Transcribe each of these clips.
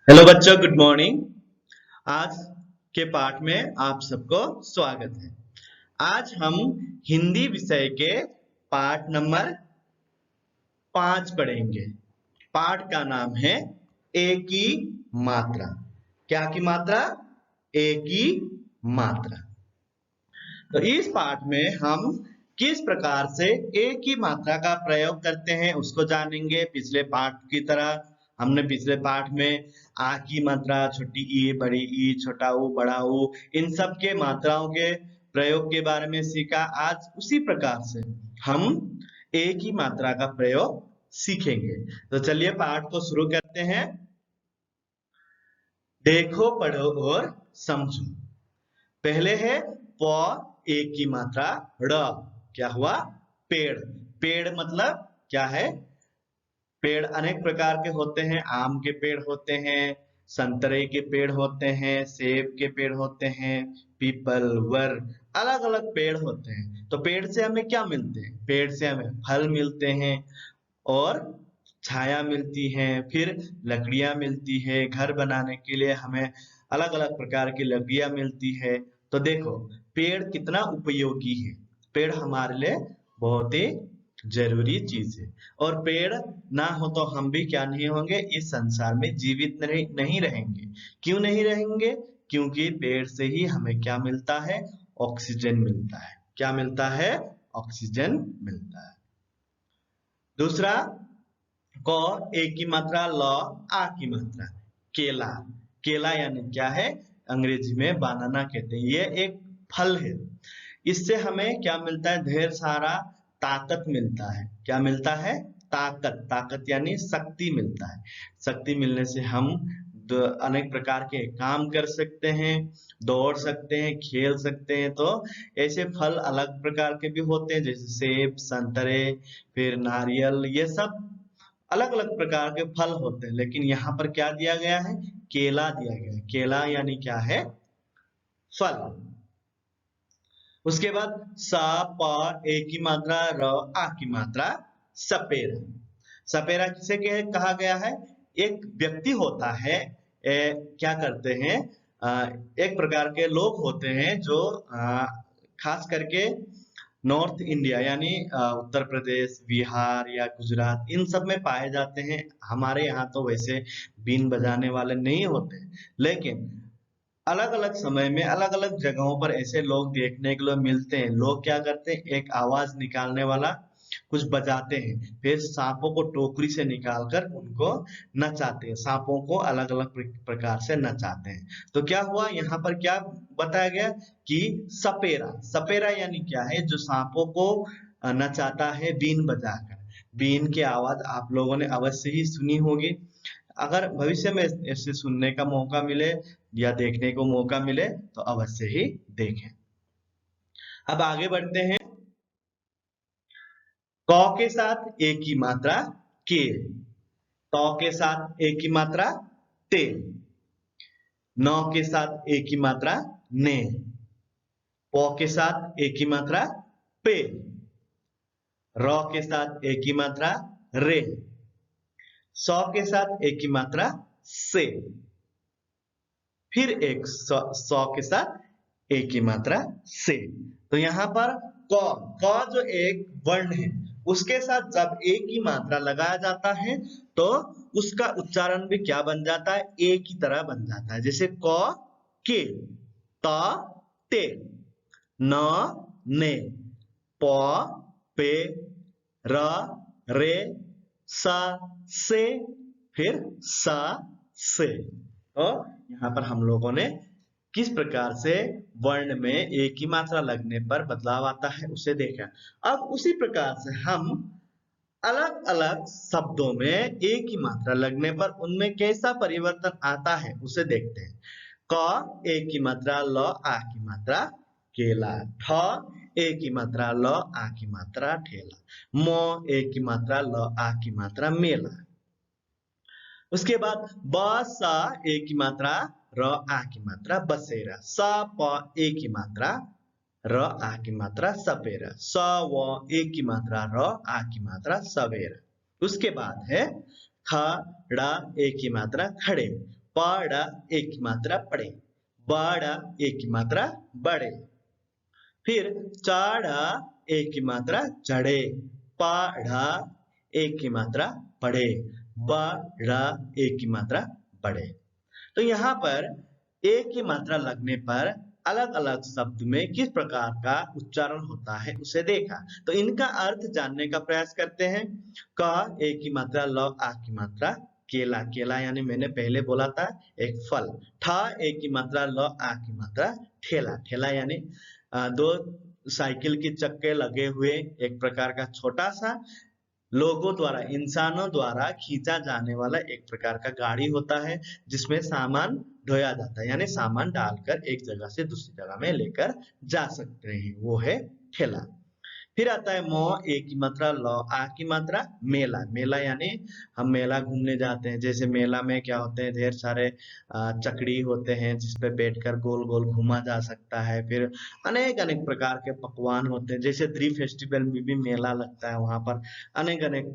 Hello बच्चों, good morning. आज के पाठ में आप सबको स्वागत है। आज हम हिंदी विषय के पाठ नंबर 5 पढ़ेंगे। पाठ का नाम है ए की मात्रा। क्या की मात्रा? ए की मात्रा। तो इस पाठ में हम किस प्रकार से ए की मात्रा का प्रयोग करते हैं उसको जानेंगे। पिछले पाठ की तरह हमने पिछले पाठ में आ की मात्रा, छोटी ई, बड़ी ई, छोटा ऊ, बड़ा ऊ, इन सब के मात्राओं के प्रयोग के बारे में सीखा। आज उसी प्रकार से हम ए की मात्रा का प्रयोग सीखेंगे। तो चलिए पाठ को शुरू करते हैं। देखो, पढ़ो और समझो। पहले है प, ए की मात्रा ड़। क्या हुआ? पेड़। पेड़ मतलब क्या है? पेड़ अनेक प्रकार के होते हैं। आम के पेड़ होते हैं, संतरे के पेड़ होते हैं, सेब के पेड़ होते हैं, पीपल, वर, अलग अलग पेड़ होते हैं। तो पेड़ से हमें क्या मिलते हैं? पेड़ से हमें फल मिलते हैं और छाया मिलती है, फिर लकड़ियां मिलती है। घर बनाने के लिए हमें अलग अलग प्रकार की लकड़ियां मिलती है। तो देखो पेड़ कितना उपयोगी है। पेड़ हमारे लिए बहुत ही जरूरी चीज है। और पेड़ ना हो तो हम भी क्या नहीं होंगे, इस संसार में जीवित नहीं रहेंगे। क्यों नहीं रहेंगे? क्योंकि पेड़ से ही हमें क्या मिलता है? ऑक्सीजन मिलता है। क्या मिलता है? ऑक्सीजन मिलता है। दूसरा क, ए की मात्रा ल, आ की मात्रा केला। केला यानी क्या है? अंग्रेजी में बनाना कहते हैं। ये एक फल है। इससे हमें क्या मिलता है? ढेर सारा ताकत मिलता है। क्या मिलता है? ताकत। ताकत यानी शक्ति मिलता है। शक्ति मिलने से हम अनेक प्रकार के काम कर सकते हैं, दौड़ सकते हैं, खेल सकते हैं। तो ऐसे फल अलग प्रकार के भी होते हैं, जैसे सेब, संतरे, फिर नारियल, ये सब अलग अलग प्रकार के फल होते हैं। लेकिन यहाँ पर क्या दिया गया है? केला दिया गया है। केला यानी क्या है? फल। उसके बाद स, प, ए की मात्रा र, आ की मात्रा सपेरा। सपेरा किसे कहा गया है? एक व्यक्ति होता है, क्या करते हैं, एक प्रकार के लोग होते हैं जो खास करके नॉर्थ इंडिया यानी उत्तर प्रदेश, बिहार या गुजरात, इन सब में पाए जाते हैं। हमारे यहाँ तो वैसे बीन बजाने वाले नहीं होते, लेकिन अलग अलग समय में अलग अलग जगहों पर ऐसे लोग देखने के लिए मिलते हैं। लोग क्या करते हैं? एक आवाज निकालने वाला कुछ बजाते हैं, फिर सांपों को टोकरी से निकालकर उनको नचाते हैं। सांपों को अलग अलग प्रकार से नचाते हैं। तो क्या हुआ यहाँ पर? क्या बताया गया कि सपेरा। सपेरा यानी क्या है? जो सांपों को नचाता है बीन बजाकर। बीन की आवाज आप लोगों ने अवश्य ही सुनी होगी। अगर भविष्य में ऐसे सुनने का मौका मिले या देखने को मौका मिले तो अवश्य ही देखें। अब आगे बढ़ते हैं। क के साथ ए की मात्रा के। त के साथ ए की मात्रा ते। न के साथ ए की मात्रा ने। प के साथ ए की मात्रा पे। र के साथ ए की मात्रा रे। स के साथ ए की मात्रा से। फिर एक सौ के साथ एक की मात्रा से। तो यहाँ पर क जो एक वर्ण है, उसके साथ जब एक की मात्रा लगाया जाता है तो उसका उच्चारण भी क्या बन जाता है? ए की तरह बन जाता है। जैसे क के, त ते, न ने, प पे, र रे, स से, फिर स से। तो यहाँ पर हम लोगों ने किस प्रकार से वर्ण में एक ही मात्रा लगने पर बदलाव आता है उसे देखा। अब उसी प्रकार से हम अलग अलग शब्दों में एक ही मात्रा लगने पर उनमें कैसा परिवर्तन आता है उसे देखते हैं। क एक की मात्रा ल, आ की मात्रा केला। ठ एक की मात्रा ल, आ की मात्रा ठेला। म एक की मात्रा ल, आ की मात्रा मेला। उसके बाद ब, स एक की मात्रा र, आ की मात्रा बसेरा। स, प एक की मात्रा र, आ की मात्रा सपेरा। स, व एक की मात्रा र, आ की मात्रा सवेरा। उसके बाद है ख, ड़ एक की मात्रा खड़े। पड़ा एक की मात्रा पड़े, बड़ा एक की मात्रा बड़े। फिर चढ़ा एक की मात्रा चढ़े, पढ़ा एक की मात्रा पढ़े, बढ़ा एक की मात्रा बढ़े। तो यहाँ पर एक की मात्रा लगने पर अलग अलग शब्द में किस प्रकार का उच्चारण होता है उसे देखा। तो इनका अर्थ जानने का प्रयास करते हैं। क एक की मात्रा, ल आ की मात्रा केला, केला यानी मैंने पहले बोला था एक फल। ठ एक की मात्रा, ल आ की मात्रा ठेला, ठेला यानी दो साइकिल के चक्के लगे हुए एक प्रकार का छोटा सा लोगों द्वारा, इंसानों द्वारा खींचा जाने वाला एक प्रकार का गाड़ी होता है जिसमें सामान ढोया जाता है, यानी सामान डालकर एक जगह से दूसरी जगह में लेकर जा सकते हैं, वो है ठेला। फिर आता है म एक की मात्रा, ल आ की मात्रा मेला, मेला यानी हम मेला घूमने जाते हैं। जैसे मेला में क्या होते हैं, ढेर सारे चकड़ी होते हैं जिसपे बैठकर गोल गोल घूमा जा सकता है। फिर अनेक अनेक प्रकार के पकवान होते हैं, जैसे द्री फेस्टिवल में भी मेला लगता है, वहां पर अनेक अनेक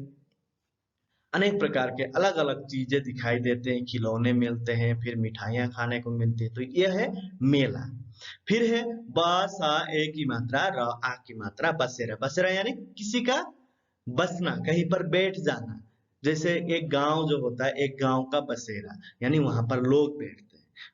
अनेक प्रकार के अलग अलग चीजें दिखाई देते हैं, खिलौने मिलते हैं, फिर मिठाइयाँ खाने को मिलती है। तो यह है मेला। फिर है ब स ए की मात्रा, र आ की मात्रा बसेरा, बसेरा यानी किसी का बसना, कहीं पर बैठ जाना। जैसे एक गांव जो होता है, एक गांव का बसेरा यानी वहां पर लोग बैठते हैं।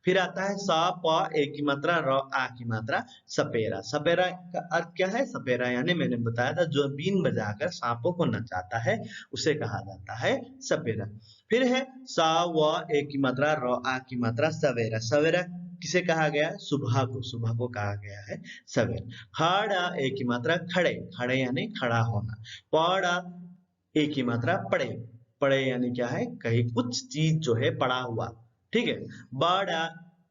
फिर आता है स प ए की मात्रा, र आ की मात्रा सपेरा, सपेरा का अर्थ क्या है, सपेरा यानी मैंने बताया था जो बीन बजाकर सांपों को नचाता है उसे कहा जाता है सपेरा। फिर है स व ए की मात्रा, र आ की मात्रा सवेरा, सवेरा किसे कहा गया, सुबह को, सुबह को कहा गया है सवेरा। खड़ा एक की मात्रा खड़े, खड़े यानी खड़ा होना। पड़ा एक की मात्रा पड़े, पड़े यानी क्या है, कहीं कुछ चीज जो है पड़ा हुआ, ठीक है। बड़ा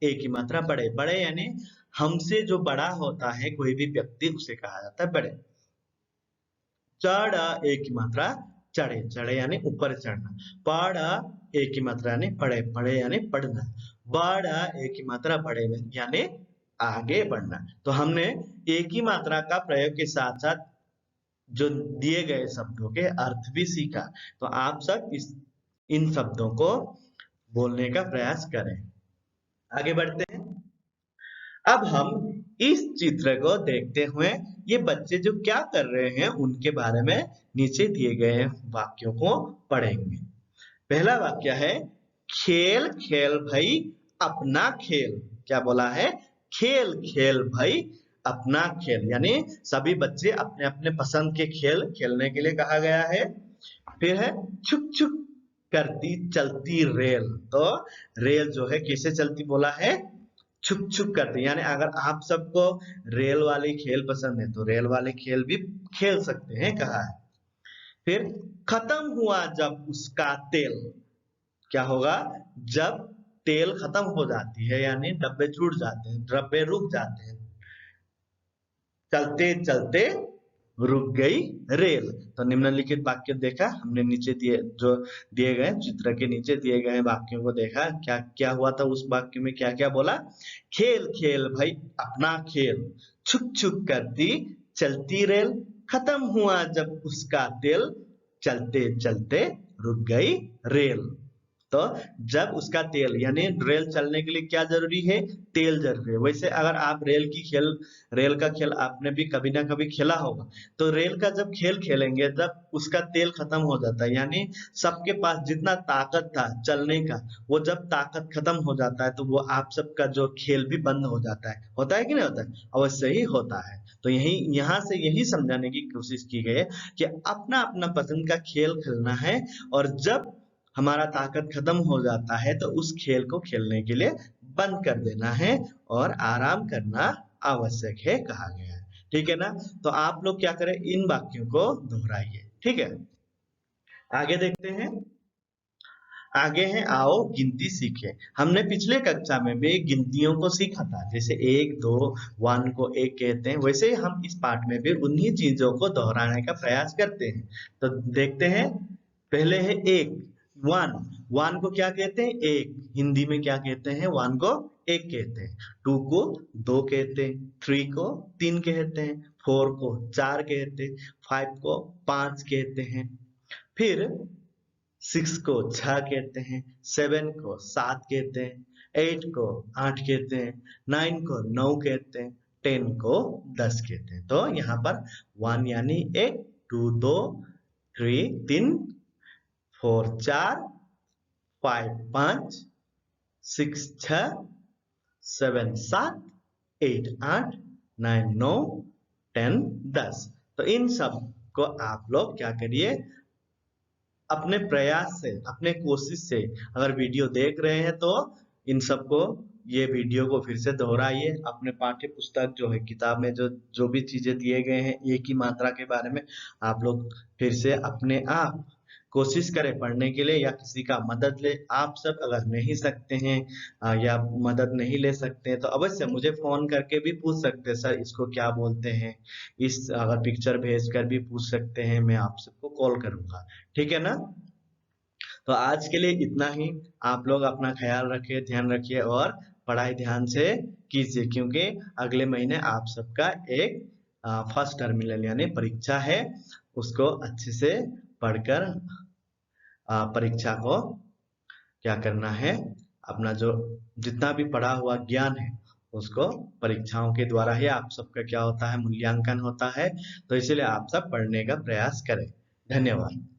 एक की मात्रा बड़े, बड़े यानी हमसे जो बड़ा होता है कोई भी व्यक्ति उसे कहा जाता है बड़े। चढ़ा एक की मात्रा चढ़े, चढ़े यानी ऊपर चढ़ना। पढ़ा एक की मात्रा यानी पढ़े, पढ़े यानी पढ़ना। बढ़ा एक की मात्रा बढ़े यानी आगे बढ़ना। तो हमने एक ही मात्रा का प्रयोग के साथ साथ जो दिए गए शब्दों के अर्थ भी सीखा। तो आप सब इन शब्दों को बोलने का प्रयास करें। आगे बढ़ते हैं। अब हम इस चित्र को देखते हुए ये बच्चे जो क्या कर रहे हैं उनके बारे में नीचे दिए गए वाक्यों को पढ़ेंगे। पहला वाक्य है, खेल खेल भाई अपना खेल। क्या बोला है, खेल खेल भाई अपना खेल, यानी सभी बच्चे अपने अपने पसंद के खेल खेलने के लिए कहा गया है। फिर है छुक छुक करती चलती रेल, तो रेल जो है कैसे चलती बोला है, छुक छुक करती, यानी अगर आप सबको रेल वाले खेल पसंद है तो रेल वाले खेल भी खेल सकते हैं कहा है। फिर खत्म हुआ जब उसका तेल, क्या होगा, जब तेल खत्म हो जाती है यानी डब्बे छूट जाते हैं, डब्बे रुक जाते हैं, चलते चलते रुक गई रेल। तो निम्नलिखित वाक्य देखा हमने, नीचे दिए जो दिए गए चित्र के नीचे दिए गए वाक्यों को देखा, क्या क्या हुआ था उस वाक्य में, क्या क्या बोला, खेल खेल भाई अपना खेल, छुक छुक करती चलती रेल, खत्म हुआ जब उसका तेल, चलते चलते रुक गई रेल। तो जब उसका तेल, यानी रेल चलने के लिए क्या जरूरी है, तेल जरूरी है। वैसे अगर आप रेल का खेल आपने भी कभी ना कभी खेला होगा, तो रेल का जब खेल खेलेंगे जब उसका तेल खत्म हो जाता है, यानी सबके पास जितना ताकत था चलने का, वो जब ताकत खत्म हो जाता है तो वो आप सबका जो खेल भी बंद हो जाता है। होता है कि नहीं होता है, अवश्य ही होता है। तो यहाँ से यही समझाने की कोशिश की गई है कि अपना अपना पसंद का खेल खेलना है, और जब हमारा ताकत खत्म हो जाता है तो उस खेल को खेलने के लिए बंद कर देना है और आराम करना आवश्यक है कहा गया है। ठीक है ना। तो आप लोग क्या करें, इन वाक्यों को दोहराइए। ठीक है, आगे देखते हैं। आगे है, आओ गिनती सीखे। हमने पिछले कक्षा में भी गिनतियों को सीखा था, जैसे 1 2 1 को 1 कहते हैं, वैसे ही हम इस पाठ में भी उन्हीं चीजों को दोहराने का प्रयास करते हैं। तो देखते हैं, पहले है 1, 1, 1 को क्या कहते हैं, 1, हिंदी में क्या कहते हैं, 1 को 1 कहते हैं। 2 को 2 कहते हैं, 3 को 3 कहते हैं, 4 को 4 कहते हैं, 5 को 5 कहते हैं। फिर 6 को 6 कहते हैं, 7 को 7 कहते हैं, 8 को 8 कहते हैं, 9 को 9 कहते हैं, 10 को 10 कहते हैं। तो यहाँ पर 1 यानी 1, 2 2, 3 3, 4 4, 5 5, 6 6, 7 7, 8 8, 9 9, 10 10। तो इन सब को आप लोग क्या करिए, अपने प्रयास से, अपने कोशिश से, अगर वीडियो देख रहे हैं तो इन सबको, ये वीडियो को फिर से दोहराइए। अपने पाठ्य पुस्तक जो है, किताब में जो भी चीजें दिए गए हैं एक ही मात्रा के बारे में, आप लोग फिर से अपने आप कोशिश करें पढ़ने के लिए, या किसी का मदद ले। आप सब अगर नहीं सकते हैं या मदद नहीं ले सकते हैं तो अवश्य मुझे फोन करके भी पूछ सकते हैं, सर इसको क्या बोलते हैं, इस अगर पिक्चर भेज कर भी पूछ सकते हैं, मैं आप सबको कॉल करूंगा। ठीक है ना। तो आज के लिए इतना ही। आप लोग अपना ख्याल रखिए, ध्यान रखिए और पढ़ाई ध्यान से कीजिए, क्योंकि अगले महीने आप सबका एक फर्स्ट टर्मिनल यानी परीक्षा है। उसको अच्छे से पढ़कर परीक्षा को क्या करना है, अपना जो जितना भी पढ़ा हुआ ज्ञान है उसको परीक्षाओं के द्वारा ही आप सबका क्या होता है, मूल्यांकन होता है। तो इसलिए आप सब पढ़ने का प्रयास करें। धन्यवाद।